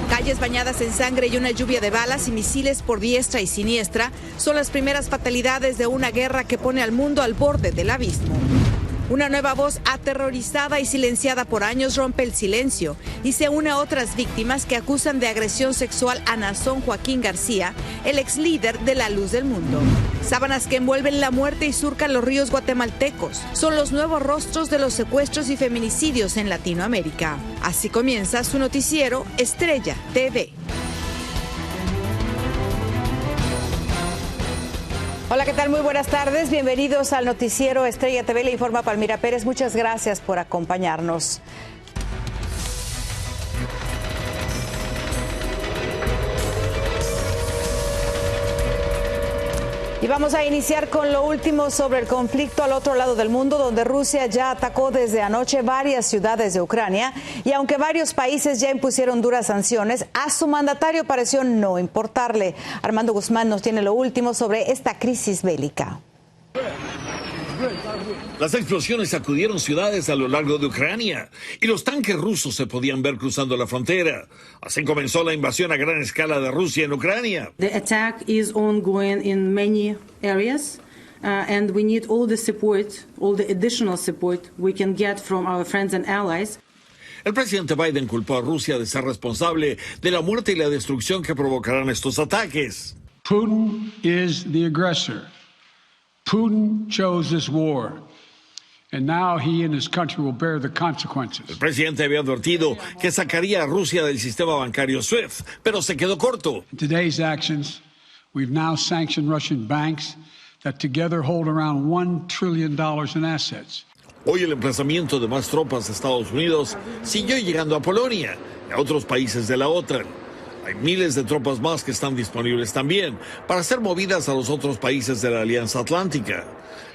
Calles bañadas en sangre y una lluvia de balas y misiles por diestra y siniestra son las primeras fatalidades de una guerra que pone al mundo al borde del abismo. Una nueva voz aterrorizada y silenciada por años rompe el silencio y se une a otras víctimas que acusan de agresión sexual a Nazón Joaquín García, el ex líder de La Luz del Mundo. Sábanas que envuelven la muerte y surcan los ríos guatemaltecos son los nuevos rostros de los secuestros y feminicidios en Latinoamérica. Así comienza su noticiero Estrella TV. Hola, ¿qué tal? Muy buenas tardes. Bienvenidos al noticiero Estrella TV. Le informa Palmira Pérez. Muchas gracias por acompañarnos. Y vamos a iniciar con lo último sobre el conflicto al otro lado del mundo, donde Rusia ya atacó desde anoche varias ciudades de Ucrania. Y aunque varios países ya impusieron duras sanciones, a su mandatario pareció no importarle. Armando Guzmán nos tiene lo último sobre esta crisis bélica. Las explosiones sacudieron ciudades a lo largo de Ucrania y los tanques rusos se podían ver cruzando la frontera. Así comenzó la invasión a gran escala de Rusia en Ucrania. The attack is ongoing in many areas and we need all the support, all the additional support we can get from our friends and allies. El presidente Biden culpó a Rusia de ser responsable de la muerte y la destrucción que provocarán estos ataques. Putin is the aggressor. Putin chose this war, and now he and his country will bear the consequences. El presidente había advertido que sacaría a Rusia del sistema bancario SWIFT, pero se quedó corto. In today's actions, we've now sanctioned Russian banks that together hold around $1 trillion in assets. Hoy el emplazamiento de más tropas de Estados Unidos siguió llegando a Polonia y a otros países de la OTAN. Hay miles de tropas más que están disponibles también para ser movidas a los otros países de la Alianza Atlántica.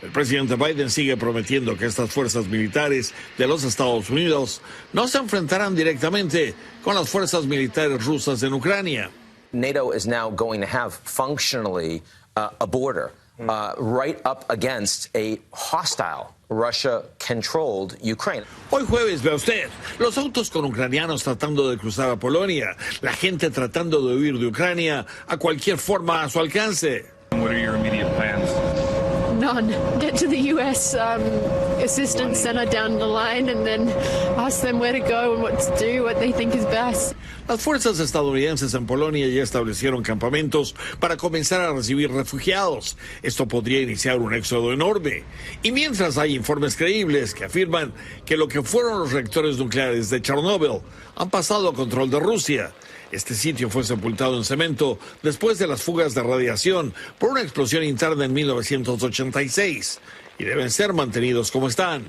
El presidente Biden sigue prometiendo que estas fuerzas militares de los Estados Unidos no se enfrentarán directamente con las fuerzas militares rusas en Ucrania. NATO is now going to have functionally a border right up against a hostile Russia-controlled Ukraine. Hoy jueves, vea usted, los autos con ucranianos tratando de cruzar a Polonia, la gente tratando de huir de Ucrania a cualquier forma a su alcance. What are your immediate plans? None. Get to the U.S. Assistance Center down the line and then ask them where to go and what to do, what they think is best. Las fuerzas estadounidenses en Polonia ya establecieron campamentos para comenzar a recibir refugiados. Esto podría iniciar un éxodo enorme. Y mientras hay informes creíbles que afirman que lo que fueron los reactores nucleares de Chernóbil han pasado a control de Rusia. Este sitio fue sepultado en cemento después de las fugas de radiación por una explosión interna en 1986 y deben ser mantenidos como están.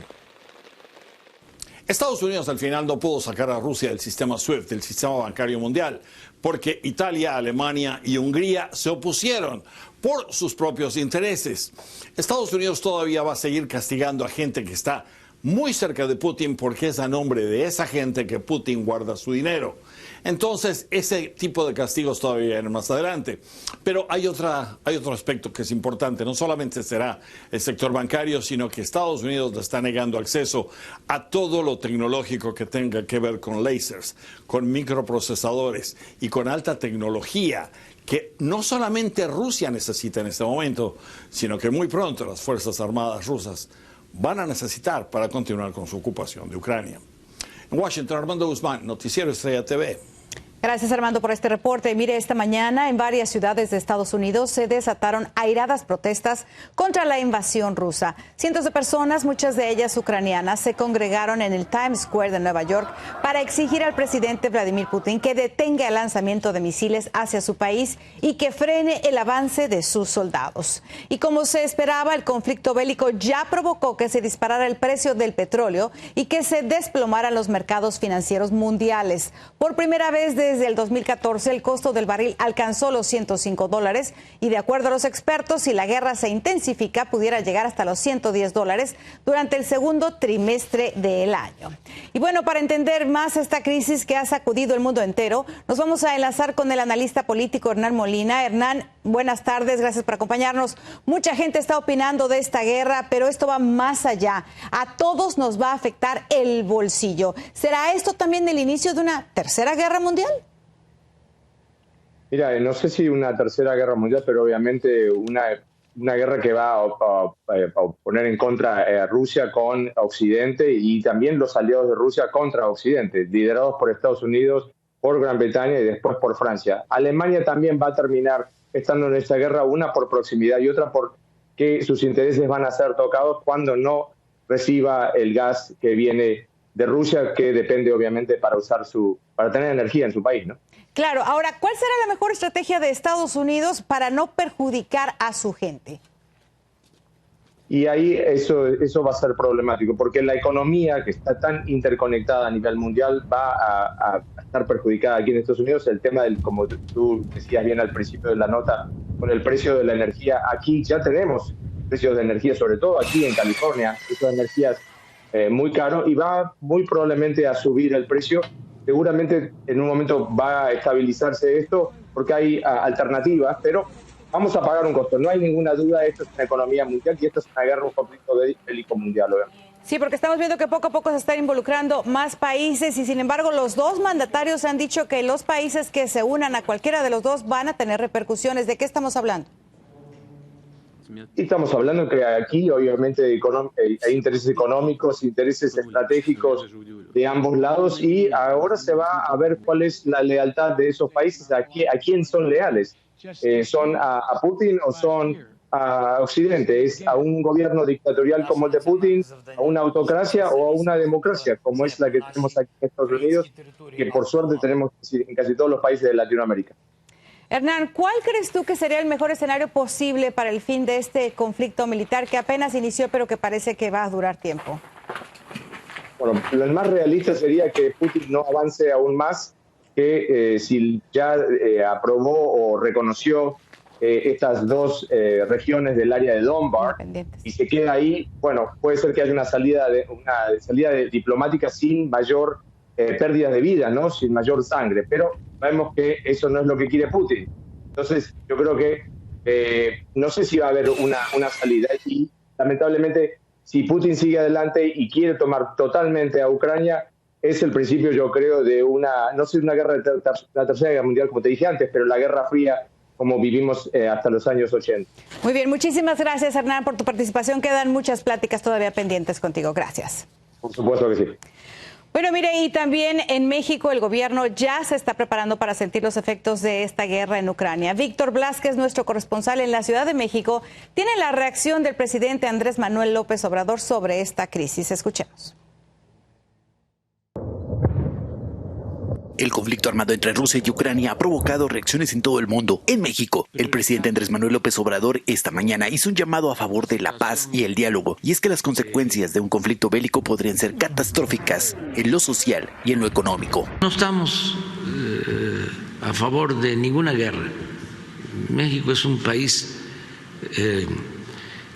Estados Unidos al final no pudo sacar a Rusia del sistema SWIFT, del sistema bancario mundial, porque Italia, Alemania y Hungría se opusieron por sus propios intereses. Estados Unidos todavía va a seguir castigando a gente que está muy cerca de Putin porque es a nombre de esa gente que Putin guarda su dinero. Entonces, ese tipo de castigos todavía vienen más adelante. Pero hay otro aspecto que es importante. No solamente será el sector bancario, sino que Estados Unidos le está negando acceso a todo lo tecnológico que tenga que ver con lasers, con microprocesadores y con alta tecnología que no solamente Rusia necesita en este momento, sino que muy pronto las Fuerzas Armadas rusas van a necesitar para continuar con su ocupación de Ucrania. En Washington, Armando Guzmán, Noticiero Estrella TV. Gracias, Armando, por este reporte. Mire, esta mañana en varias ciudades de Estados Unidos se desataron airadas protestas contra la invasión rusa. Cientos de personas, muchas de ellas ucranianas, se congregaron en el Times Square de Nueva York para exigir al presidente Vladimir Putin que detenga el lanzamiento de misiles hacia su país y que frene el avance de sus soldados. Y como se esperaba, el conflicto bélico ya provocó que se disparara el precio del petróleo y que se desplomaran los mercados financieros mundiales. Por primera vez desde el 2014, el costo del barril alcanzó los $105 y, de acuerdo a los expertos, si la guerra se intensifica, pudiera llegar hasta los $110 durante el segundo trimestre del año. Y bueno, para entender más esta crisis que ha sacudido el mundo entero, nos vamos a enlazar con el analista político Hernán Molina. Hernán, buenas tardes, gracias por acompañarnos. Mucha gente está opinando de esta guerra, pero esto va más allá. A todos nos va a afectar el bolsillo. ¿Será esto también el inicio de una tercera guerra mundial? Mira, no sé si una tercera guerra mundial, pero obviamente una guerra que va a poner en contra a Rusia con Occidente y también los aliados de Rusia contra Occidente, liderados por Estados Unidos, por Gran Bretaña y después por Francia. Alemania también va a terminar estando en esta guerra, una por proximidad y otra porque sus intereses van a ser tocados cuando no reciba el gas que viene de Rusia, que depende obviamente para tener energía en su país, ¿no? Claro, ahora, ¿cuál será la mejor estrategia de Estados Unidos para no perjudicar a su gente? Y ahí eso va a ser problemático, porque la economía que está tan interconectada a nivel mundial va a estar perjudicada aquí en Estados Unidos. El tema como tú decías bien al principio de la nota, con el precio de la energía, aquí ya tenemos precios de energía, sobre todo aquí en California, precios de energía muy caros y va muy probablemente a subir el precio. Seguramente en un momento va a estabilizarse esto porque hay alternativas, pero vamos a pagar un costo. No hay ninguna duda, esto es una economía mundial y esto es una guerra, un conflicto bélico mundial, obviamente. Sí, porque estamos viendo que poco a poco se están involucrando más países y sin embargo los dos mandatarios han dicho que los países que se unan a cualquiera de los dos van a tener repercusiones. ¿De qué estamos hablando? Y estamos hablando que aquí obviamente hay intereses económicos, intereses estratégicos de ambos lados y ahora se va a ver cuál es la lealtad de esos países, a quién son leales. ¿Son a Putin o son a Occidente? ¿Es a un gobierno dictatorial como el de Putin, a una autocracia o a una democracia como es la que tenemos aquí en Estados Unidos, que por suerte tenemos en casi todos los países de Latinoamérica? Hernán, ¿cuál crees tú que sería el mejor escenario posible para el fin de este conflicto militar que apenas inició pero que parece que va a durar tiempo? Bueno, lo más realista sería que Putin no avance aún más, que si ya aprobó o reconoció estas dos regiones del área de Donbass y se queda ahí, bueno, puede ser que haya una salida diplomática sin mayor pérdidas de vida, ¿no? Sin mayor sangre, pero sabemos que eso no es lo que quiere Putin. Entonces, yo creo que no sé si va a haber una salida y lamentablemente si Putin sigue adelante y quiere tomar totalmente a Ucrania, es el principio, yo creo, de no sé, una guerra de la tercera guerra mundial, como te dije antes, pero la Guerra Fría como vivimos hasta los años 80. Muy bien, muchísimas gracias, Hernán, por tu participación. Quedan muchas pláticas todavía pendientes contigo. Gracias. Por supuesto que sí. Bueno, mire, y también en México el gobierno ya se está preparando para sentir los efectos de esta guerra en Ucrania. Víctor Blázquez, nuestro corresponsal en la Ciudad de México, tiene la reacción del presidente Andrés Manuel López Obrador sobre esta crisis. Escuchemos. El conflicto armado entre Rusia y Ucrania ha provocado reacciones en todo el mundo. En México, el presidente Andrés Manuel López Obrador esta mañana hizo un llamado a favor de la paz y el diálogo. Y es que las consecuencias de un conflicto bélico podrían ser catastróficas en lo social y en lo económico. No estamos a favor de ninguna guerra. México es un país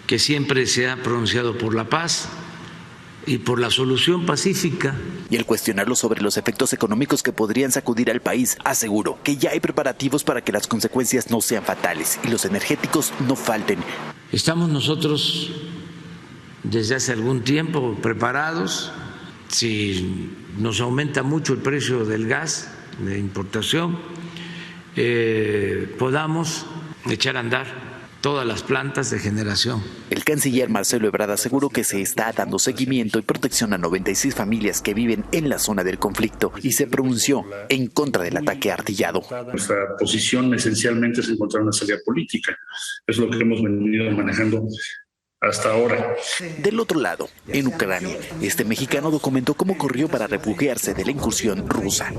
que siempre se ha pronunciado por la paz y por la solución pacífica. Y al cuestionarlo sobre los efectos económicos que podrían sacudir al país, aseguró que ya hay preparativos para que las consecuencias no sean fatales y los energéticos no falten. Estamos nosotros desde hace algún tiempo preparados. Si nos aumenta mucho el precio del gas de importación, podamos echar a andar todas las plantas de generación. El canciller Marcelo Ebrard aseguró que se está dando seguimiento y protección a 96 familias que viven en la zona del conflicto y se pronunció en contra del ataque artillado. Nuestra posición esencialmente es encontrar una salida política. Es lo que hemos venido manejando hasta ahora. Del otro lado, en Ucrania, este mexicano documentó cómo corrió para refugiarse de la incursión rusa.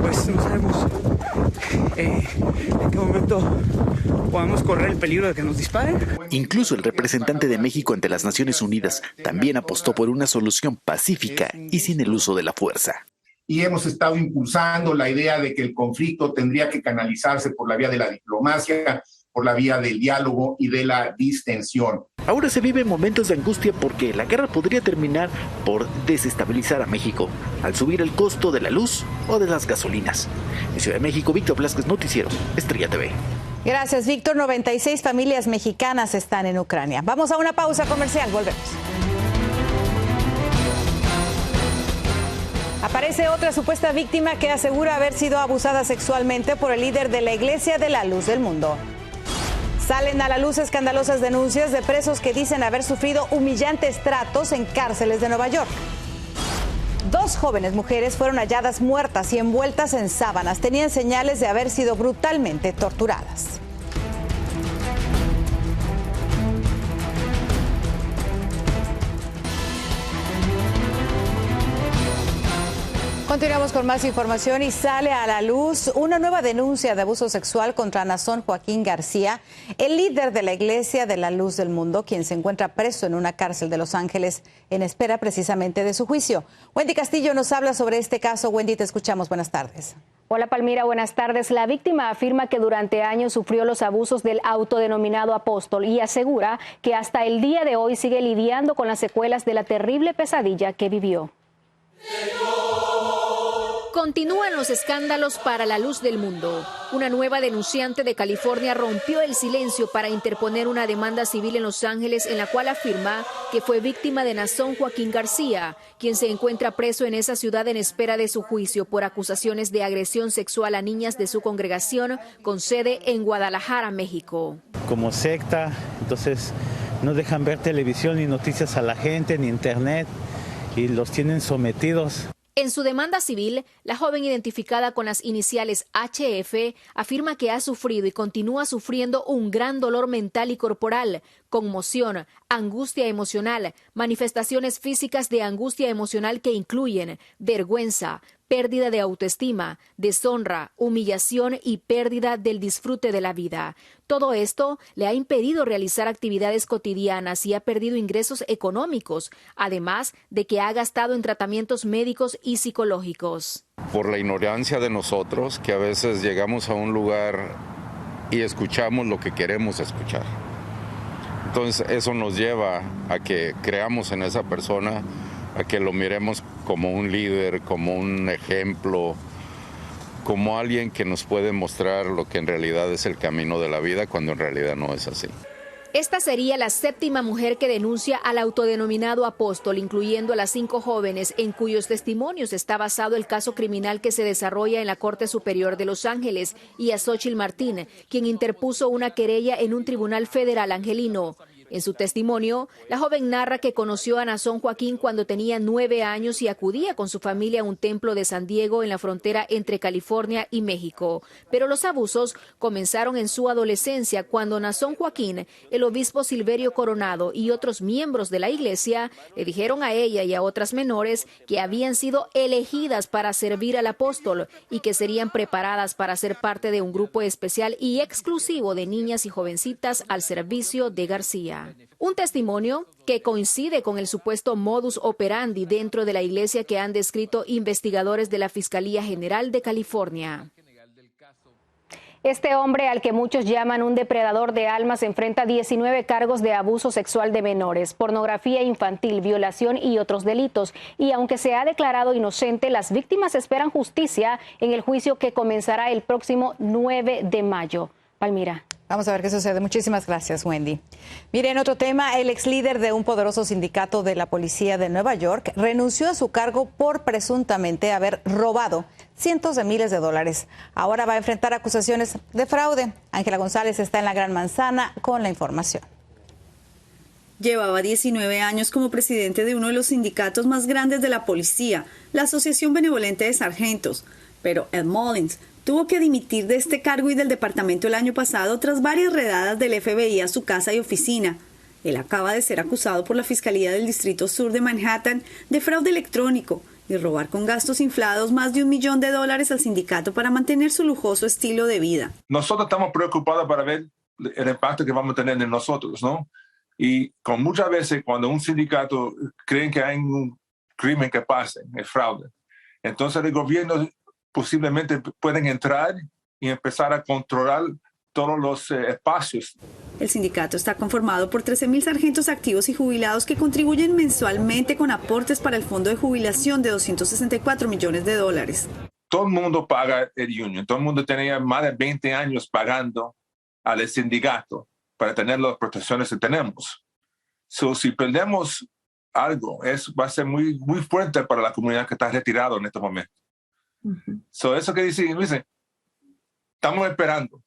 Pues no sabemos en qué momento podemos correr el peligro de que nos disparen. Incluso el representante de México ante las Naciones Unidas también apostó por una solución pacífica y sin el uso de la fuerza. Y hemos estado impulsando la idea de que el conflicto tendría que canalizarse por la vía de la diplomacia, por la vía del diálogo y de la distensión. Ahora se viven momentos de angustia porque la guerra podría terminar por desestabilizar a México al subir el costo de la luz o de las gasolinas. En Ciudad de México, Víctor Blázquez, Noticiero Estrella TV. Gracias, Víctor. 96 familias mexicanas están en Ucrania. Vamos a una pausa comercial, volvemos. Aparece otra supuesta víctima que asegura haber sido abusada sexualmente por el líder de la Iglesia de la Luz del Mundo. Salen a la luz escandalosas denuncias de presos que dicen haber sufrido humillantes tratos en cárceles de Nueva York. 2 jóvenes mujeres fueron halladas muertas y envueltas en sábanas. Tenían señales de haber sido brutalmente torturadas. Continuamos con más información y sale a la luz una nueva denuncia de abuso sexual contra Nason Joaquín García, el líder de la Iglesia de la Luz del Mundo, quien se encuentra preso en una cárcel de Los Ángeles en espera precisamente de su juicio. Wendy Castillo nos habla sobre este caso. Wendy, te escuchamos. Buenas tardes. Hola Palmira, buenas tardes. La víctima afirma que durante años sufrió los abusos del autodenominado apóstol y asegura que hasta el día de hoy sigue lidiando con las secuelas de la terrible pesadilla que vivió. Continúan los escándalos para la luz del mundo. Una nueva denunciante de California rompió el silencio para interponer una demanda civil en Los Ángeles en la cual afirma que fue víctima de Nason Joaquín García, quien se encuentra preso en esa ciudad en espera de su juicio por acusaciones de agresión sexual a niñas de su congregación con sede en Guadalajara, México. Como secta, entonces no dejan ver televisión ni noticias a la gente, ni internet, y los tienen sometidos. En su demanda civil, la joven identificada con las iniciales HF afirma que ha sufrido y continúa sufriendo un gran dolor mental y corporal, conmoción, angustia emocional, manifestaciones físicas de angustia emocional que incluyen vergüenza, pérdida de autoestima, deshonra, humillación y pérdida del disfrute de la vida. Todo esto le ha impedido realizar actividades cotidianas y ha perdido ingresos económicos, además de que ha gastado en tratamientos médicos y psicológicos. Por la ignorancia de nosotros, que a veces llegamos a un lugar y escuchamos lo que queremos escuchar. Entonces eso nos lleva a que creamos en esa persona, a que lo miremos como un líder, como un ejemplo, como alguien que nos puede mostrar lo que en realidad es el camino de la vida, cuando en realidad no es así. Esta sería la 7ª mujer que denuncia al autodenominado apóstol, incluyendo a las 5 jóvenes en cuyos testimonios está basado el caso criminal que se desarrolla en la Corte Superior de Los Ángeles, y a Xóchitl Martín, quien interpuso una querella en un tribunal federal angelino. En su testimonio, la joven narra que conoció a Nason Joaquín cuando tenía 9 años y acudía con su familia a un templo de San Diego en la frontera entre California y México. Pero los abusos comenzaron en su adolescencia, cuando Nason Joaquín, el obispo Silverio Coronado y otros miembros de la iglesia le dijeron a ella y a otras menores que habían sido elegidas para servir al apóstol y que serían preparadas para ser parte de un grupo especial y exclusivo de niñas y jovencitas al servicio de García. Un testimonio que coincide con el supuesto modus operandi dentro de la iglesia que han descrito investigadores de la Fiscalía General de California. Este hombre, al que muchos llaman un depredador de almas, enfrenta 19 cargos de abuso sexual de menores, pornografía infantil, violación y otros delitos. Y aunque se ha declarado inocente, las víctimas esperan justicia en el juicio que comenzará el próximo 9 de mayo. Palmira. Vamos a ver qué sucede. Muchísimas gracias, Wendy. Mire, en otro tema, el ex líder de un poderoso sindicato de la policía de Nueva York renunció a su cargo por presuntamente haber robado cientos de miles de dólares. Ahora va a enfrentar acusaciones de fraude. Ángela González está en la Gran Manzana con la información. Llevaba 19 años como presidente de uno de los sindicatos más grandes de la policía, la Asociación Benevolente de Sargentos. Pero Ed Mullins tuvo que dimitir de este cargo y del departamento el año pasado tras varias redadas del FBI a su casa y oficina. Él acaba de ser acusado por la Fiscalía del Distrito Sur de Manhattan de fraude electrónico y robar con gastos inflados más de $1 millón al sindicato para mantener su lujoso estilo de vida. Nosotros estamos preocupados para ver el impacto que vamos a tener en nosotros, ¿no? Y con muchas veces cuando un sindicato creen que hay un crimen que pase, el fraude, entonces el gobierno posiblemente pueden entrar y empezar a controlar todos los espacios. El sindicato está conformado por 13,000 sargentos activos y jubilados que contribuyen mensualmente con aportes para el fondo de jubilación de $264 millones. Todo el mundo paga el union, todo el mundo tenía más de 20 años pagando al sindicato para tener las protecciones que tenemos. Si perdemos algo, va a ser muy, muy fuerte para la comunidad que está retirada en este momento. Eso que dicen, estamos esperando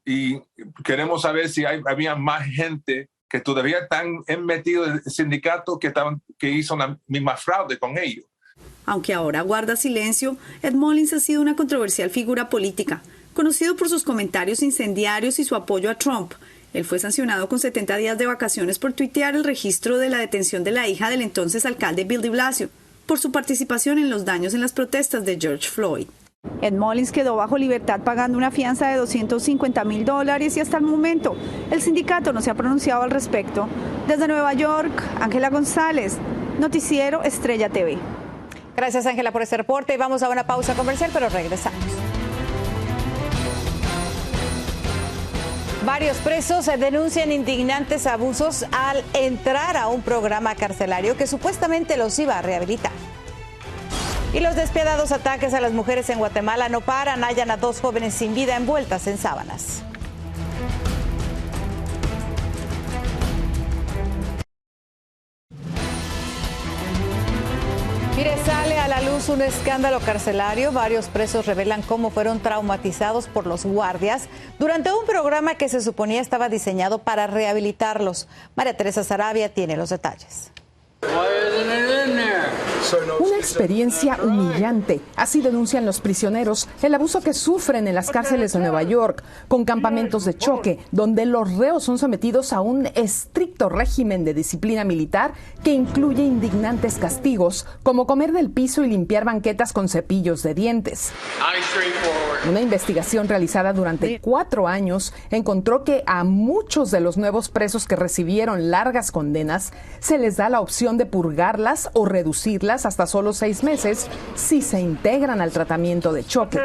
y queremos saber si había más gente que todavía están metidos en el sindicato que hizo la misma fraude con ellos. Aunque ahora guarda silencio, Ed Mullins ha sido una controversial figura política, conocido por sus comentarios incendiarios y su apoyo a Trump. Él fue sancionado con 70 días de vacaciones por tuitear el registro de la detención de la hija del entonces alcalde Bill de Blasio, por su participación en los daños en las protestas de George Floyd. Ed Mullins quedó bajo libertad pagando una fianza de $250,000 y hasta el momento el sindicato no se ha pronunciado al respecto. Desde Nueva York, Ángela González, Noticiero Estrella TV. Gracias, Ángela, por este reporte. Y vamos a una pausa comercial, pero regresamos. Varios presos denuncian indignantes abusos al entrar a un programa carcelario que supuestamente los iba a rehabilitar. Y los despiadados ataques a las mujeres en Guatemala no paran. Hallan a 2 jóvenes sin vida envueltas en sábanas. Mire, sale a la luz un escándalo carcelario. Varios presos revelan cómo fueron traumatizados por los guardias durante un programa que se suponía estaba diseñado para rehabilitarlos. María Teresa Sarabia tiene los detalles. Una experiencia humillante. Así denuncian los prisioneros el abuso que sufren en las cárceles de Nueva York, con campamentos de choque, donde los reos son sometidos a un estricto régimen de disciplina militar que incluye indignantes castigos, como comer del piso y limpiar banquetas con cepillos de dientes. Una investigación realizada durante 4 años encontró que a muchos de los nuevos presos que recibieron largas condenas se les da la opción de purgarlas o reducirlas hasta solo 6 meses si se integran al tratamiento de choque.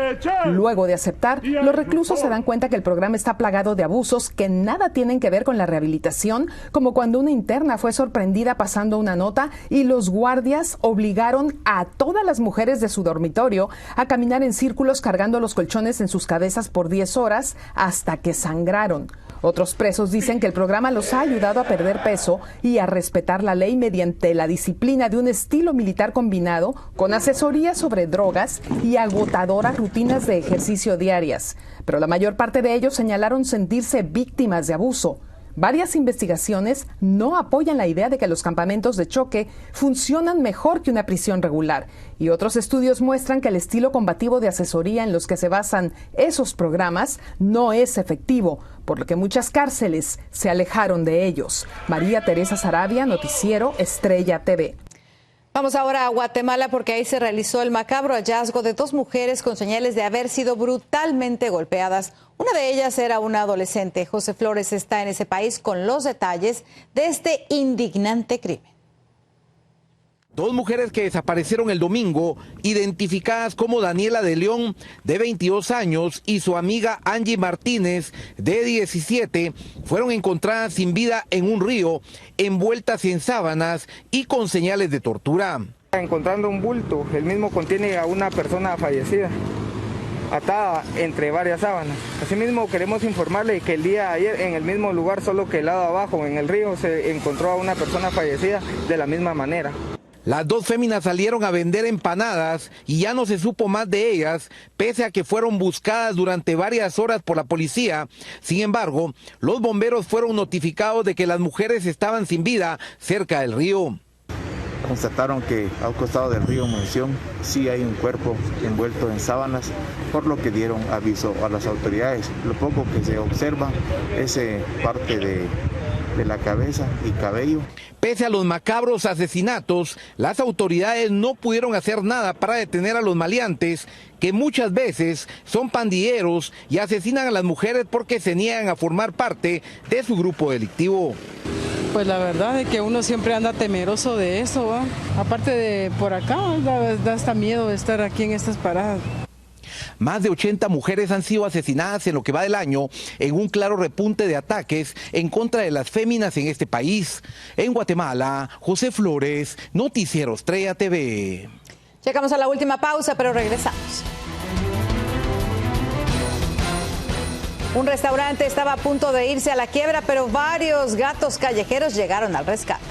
Luego de aceptar, los reclusos se dan cuenta que el programa está plagado de abusos que nada tienen que ver con la rehabilitación, como cuando una interna fue sorprendida pasando una nota y los guardias obligaron a todas las mujeres de su dormitorio a caminar en círculos cargando los colchones en sus cabezas por 10 horas hasta que sangraron. Otros presos dicen que el programa los ha ayudado a perder peso y a respetar la ley mediante la disciplina de un estilo militar combinado con asesoría sobre drogas y agotadoras rutinas de ejercicio diarias. Pero la mayor parte de ellos señalaron sentirse víctimas de abuso. Varias investigaciones no apoyan la idea de que los campamentos de choque funcionan mejor que una prisión regular, y otros estudios muestran que el estilo combativo de asesoría en los que se basan esos programas no es efectivo, por lo que muchas cárceles se alejaron de ellos. María Teresa Sarabia, Noticiero Estrella TV. Vamos ahora a Guatemala porque ahí se realizó el macabro hallazgo de 2 mujeres con señales de haber sido brutalmente golpeadas. Una de ellas era una adolescente. José Flores está en ese país con los detalles de este indignante crimen. 2 mujeres que desaparecieron el domingo, identificadas como Daniela de León, de 22 años, y su amiga Angie Martínez, de 17, fueron encontradas sin vida en un río, envueltas en sábanas y con señales de tortura. Encontrando un bulto, el mismo contiene a una persona fallecida, atada entre varias sábanas. Asimismo, queremos informarle que el día de ayer, en el mismo lugar, solo que el lado abajo, en el río, se encontró a una persona fallecida de la misma manera. Las 2 féminas salieron a vender empanadas y ya no se supo más de ellas, pese a que fueron buscadas durante varias horas por la policía. Sin embargo, los bomberos fueron notificados de que las mujeres estaban sin vida cerca del río. Constataron que a un costado del río Monción sí hay un cuerpo envuelto en sábanas, por lo que dieron aviso a las autoridades. Lo poco que se observa es parte de la cabeza y cabello. Pese a los macabros asesinatos, las autoridades no pudieron hacer nada para detener a los maleantes, que muchas veces son pandilleros y asesinan a las mujeres porque se niegan a formar parte de su grupo delictivo. Pues la verdad es que uno siempre anda temeroso de eso, ¿va? Aparte de por acá, da hasta miedo de estar aquí en estas paradas. Más de 80 mujeres han sido asesinadas en lo que va del año, en un claro repunte de ataques en contra de las féminas en este país. En Guatemala, José Flores, Noticiero Estrella TV. Llegamos a la última pausa, pero regresamos. 1 Un restaurante estaba a punto de irse a la quiebra, pero varios gatos callejeros llegaron al rescate.